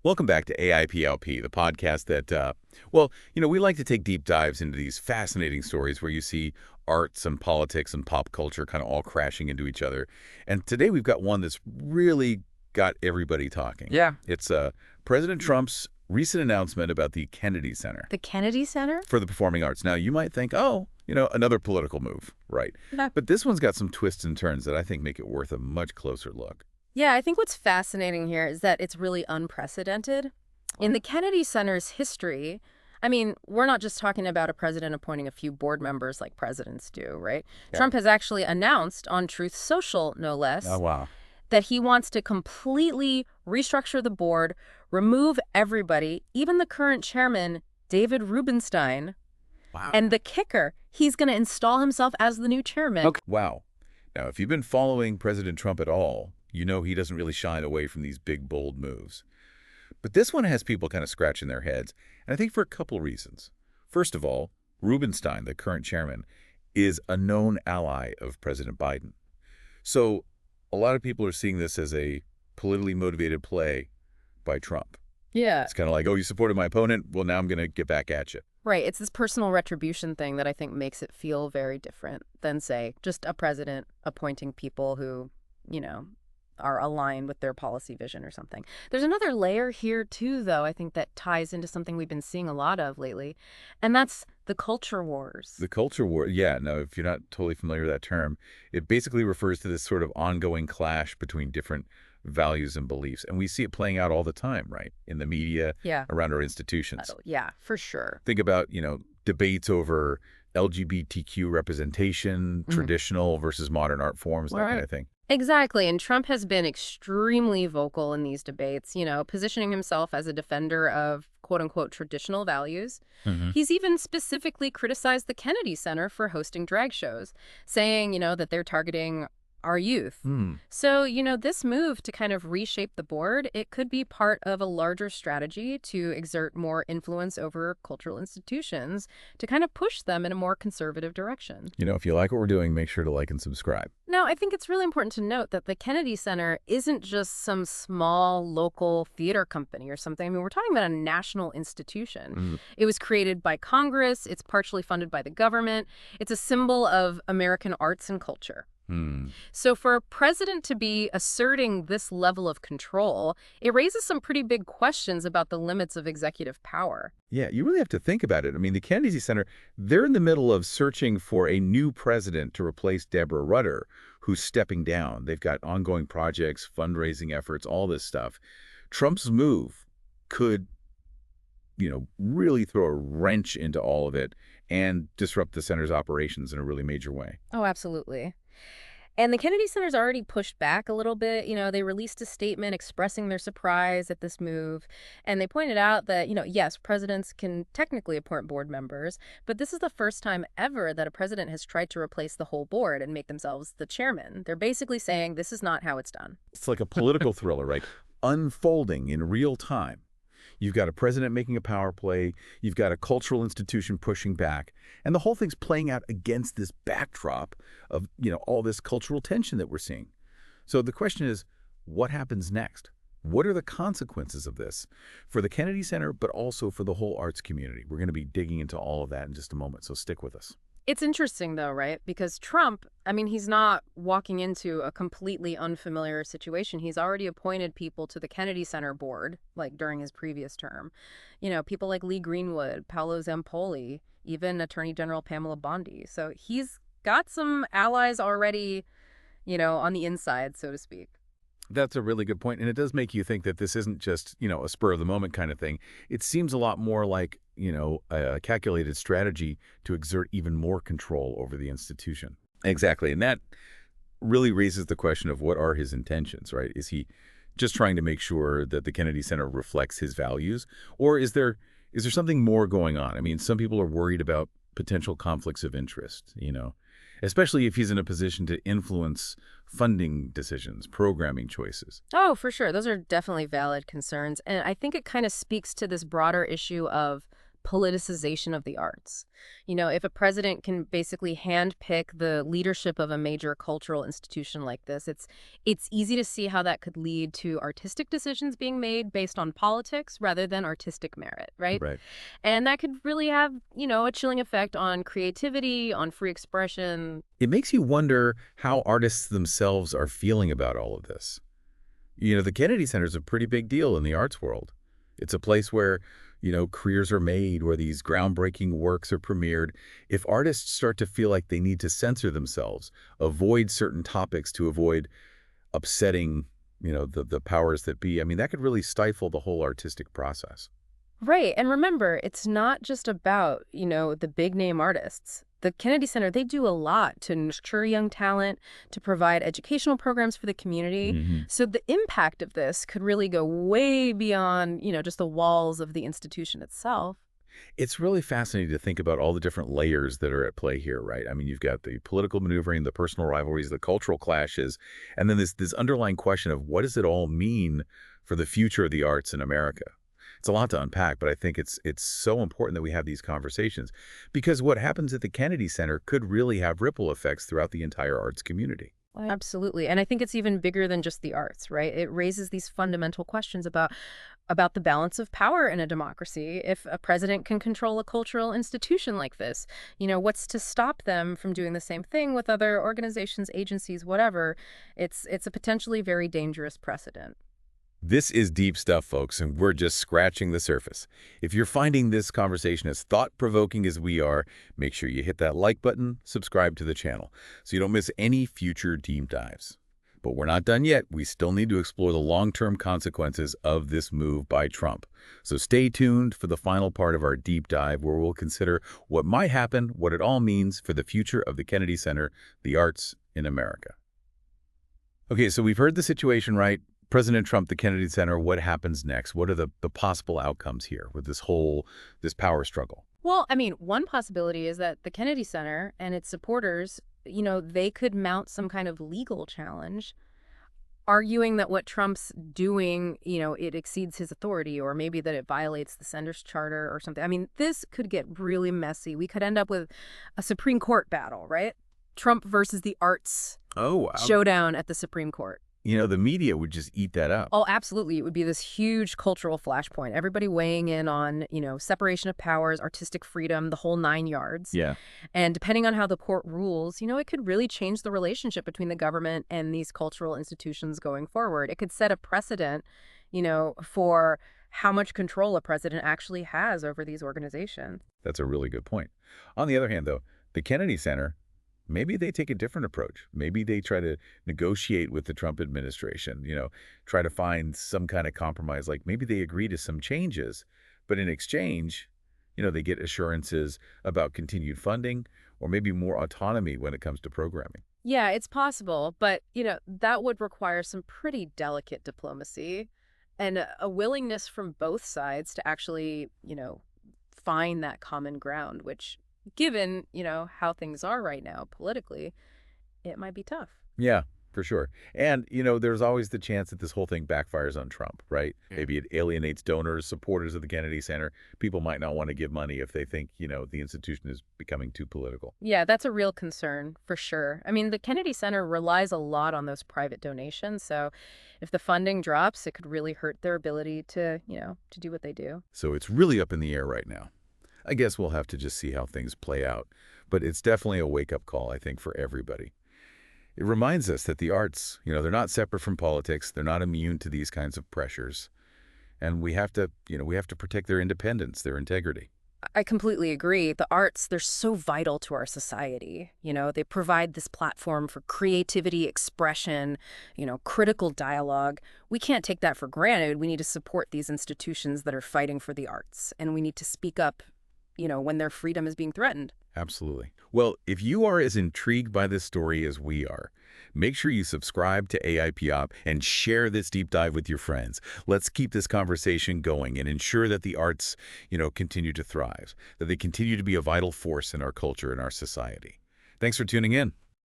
Welcome back to AIPLP, the podcast that, we like to take deep dives into these fascinating stories where you see arts and politics and pop culture kind of all crashing into each other. And today we've got one that's really got everybody talking. Yeah. It's President Trump's recent announcement about the Kennedy Center The Kennedy Center? for the Performing Arts. Now, you might think, oh, another political move, right? No. But this one's got some twists and turns that I think make it worth a much closer look. Yeah, I think what's fascinating here is that it's really unprecedented. In the Kennedy Center's history, I mean, we're not just talking about a president appointing a few board members like presidents do, right? Yeah. Trump has actually announced on Truth Social, no less, Oh, wow. that he wants to completely restructure the board, remove everybody, even the current chairman, David Rubenstein. Wow. And the kicker, he's going to install himself as the new chairman. Okay. Wow. Now, if you've been following President Trump at all, you know he doesn't really shy away from these big, bold moves. But this one has people kind of scratching their heads, and I think for a couple reasons. First of all, Rubenstein, the current chairman, is a known ally of President Biden. So a lot of people are seeing this as a politically motivated play by Trump. Yeah. It's kind of like, oh, you supported my opponent? Well, now I'm going to get back at you. Right. It's this personal retribution thing that I think makes it feel very different than, say, just a president appointing people who, are aligned with their policy vision or something. There's another layer here, too, though, I think that ties into something we've been seeing a lot of lately, and that's the culture wars. The culture war, yeah. Now, if you're not totally familiar with that term, it basically refers to this sort of ongoing clash between different values and beliefs. And we see it playing out all the time, right? In the media, Yeah. around our institutions. Yeah, for sure. Think about, debates over LGBTQ representation, traditional versus modern art forms, that kind of thing. Exactly. And Trump has been extremely vocal in these debates, positioning himself as a defender of quote unquote traditional values. He's even specifically criticized the Kennedy Center for hosting drag shows, saying, that they're targeting our youth. So, this move to kind of reshape the board, it could be part of a larger strategy to exert more influence over cultural institutions to kind of push them in a more conservative direction. If you like what we're doing, make sure to like and subscribe. Now, I think it's really important to note that the Kennedy Center isn't just some small local theater company or something. I mean, we're talking about a national institution. It was created by Congress. It's partially funded by the government. It's a symbol of American arts and culture. So for a president to be asserting this level of control, it raises some pretty big questions about the limits of executive power. Yeah, you really have to think about it. I mean, the Kennedy Center, they're in the middle of searching for a new president to replace Deborah Rutter, who's stepping down. They've got ongoing projects, fundraising efforts, all this stuff. Trump's move could, really throw a wrench into all of it and disrupt the center's operations in a really major way. Oh, absolutely. And the Kennedy Center's already pushed back a little bit. They released a statement expressing their surprise at this move. And they pointed out that, yes, presidents can technically appoint board members, but this is the first time ever that a president has tried to replace the whole board and make themselves the chairman. They're basically saying this is not how it's done. It's like a political thriller, right? Unfolding in real time. You've got a president making a power play. You've got a cultural institution pushing back. And the whole thing's playing out against this backdrop of, all this cultural tension that we're seeing. So the question is, what happens next? What are the consequences of this for the Kennedy Center, but also for the whole arts community? We're going to be digging into all of that in just a moment, so stick with us. It's interesting, though, right? Because Trump, he's not walking into a completely unfamiliar situation. He's already appointed people to the Kennedy Center board, like during his previous term. People like Lee Greenwood, Paolo Zampoli, even Attorney General Pamela Bondi. So he's got some allies already, on the inside, so to speak. That's a really good point. And it does make you think that this isn't just, a spur of the moment kind of thing. It seems a lot more like, a calculated strategy to exert even more control over the institution. Exactly. And that really raises the question of what are his intentions, right? Is he just trying to make sure that the Kennedy Center reflects his values? Or is there something more going on? I mean, some people are worried about potential conflicts of interest, especially if he's in a position to influence funding decisions, programming choices. Oh, for sure. Those are definitely valid concerns. And I think it kind of speaks to this broader issue of politicization of the arts. If a president can basically handpick the leadership of a major cultural institution like this, it's easy to see how that could lead to artistic decisions being made based on politics rather than artistic merit, right? Right. And that could really have, a chilling effect on creativity, on free expression. It makes you wonder how artists themselves are feeling about all of this. The Kennedy Center is a pretty big deal in the arts world. It's a place where, careers are made, where these groundbreaking works are premiered. If artists start to feel like they need to censor themselves, avoid certain topics to avoid upsetting, the powers that be, I mean, that could really stifle the whole artistic process. Right. And remember, it's not just about, the big name artists. The Kennedy Center, they do a lot to nurture young talent, to provide educational programs for the community. hmm So the impact of this could really go way beyond, just the walls of the institution itself. It's really fascinating to think about all the different layers that are at play here, right? I mean, you've got the political maneuvering, the personal rivalries, the cultural clashes, and then this underlying question of what does it all mean for the future of the arts in America? It's a lot to unpack, but I think it's so important that we have these conversations because what happens at the Kennedy Center could really have ripple effects throughout the entire arts community. Absolutely. And I think it's even bigger than just the arts, right? It raises these fundamental questions about the balance of power in a democracy. If a president can control a cultural institution like this, what's to stop them from doing the same thing with other organizations, agencies, whatever? It's a potentially very dangerous precedent. This is deep stuff, folks, and we're just scratching the surface. If you're finding this conversation as thought-provoking as we are, make sure you hit that like button, subscribe to the channel, so you don't miss any future deep dives. But we're not done yet. We still need to explore the long-term consequences of this move by Trump. So stay tuned for the final part of our deep dive where we'll consider what might happen, what it all means for the future of the Kennedy Center, the arts in America. Okay, so we've heard the situation, right? President Trump, the Kennedy Center, what happens next? What are the possible outcomes here with this power struggle? Well, I mean, one possibility is that the Kennedy Center and its supporters, they could mount some kind of legal challenge, arguing that what Trump's doing, it exceeds his authority, or maybe that it violates the Center's charter or something. I mean, this could get really messy. We could end up with a Supreme Court battle, right? Trump versus the arts Oh, wow. showdown at the Supreme Court. The media would just eat that up. Oh, absolutely. It would be this huge cultural flashpoint. Everybody weighing in on, separation of powers, artistic freedom, the whole 9 yards. Yeah. And depending on how the court rules, it could really change the relationship between the government and these cultural institutions going forward. It could set a precedent, for how much control a president actually has over these organizations. That's a really good point. On the other hand, though, the Kennedy Center, maybe they take a different approach. Maybe they try to negotiate with the Trump administration, try to find some kind of compromise. Like maybe they agree to some changes, but in exchange, they get assurances about continued funding or maybe more autonomy when it comes to programming. Yeah, it's possible, but, that would require some pretty delicate diplomacy and a willingness from both sides to actually, find that common ground, which given, how things are right now politically, it might be tough. Yeah, for sure. And, there's always the chance that this whole thing backfires on Trump, right? Maybe it alienates donors, supporters of the Kennedy Center. People might not want to give money if they think, the institution is becoming too political. Yeah, that's a real concern for sure. I mean, the Kennedy Center relies a lot on those private donations. So if the funding drops, it could really hurt their ability to, to do what they do. So it's really up in the air right now. I guess we'll have to just see how things play out. But it's definitely a wake-up call, I think, for everybody. It reminds us that the arts, they're not separate from politics. They're not immune to these kinds of pressures. And we have to protect their independence, their integrity. I completely agree. The arts, they're so vital to our society. They provide this platform for creativity, expression, critical dialogue. We can't take that for granted. We need to support these institutions that are fighting for the arts. And we need to speak up when their freedom is being threatened. Absolutely. Well, if you are as intrigued by this story as we are, make sure you subscribe to AIPOP and share this deep dive with your friends. Let's keep this conversation going and ensure that the arts, continue to thrive, that they continue to be a vital force in our culture and our society. Thanks for tuning in.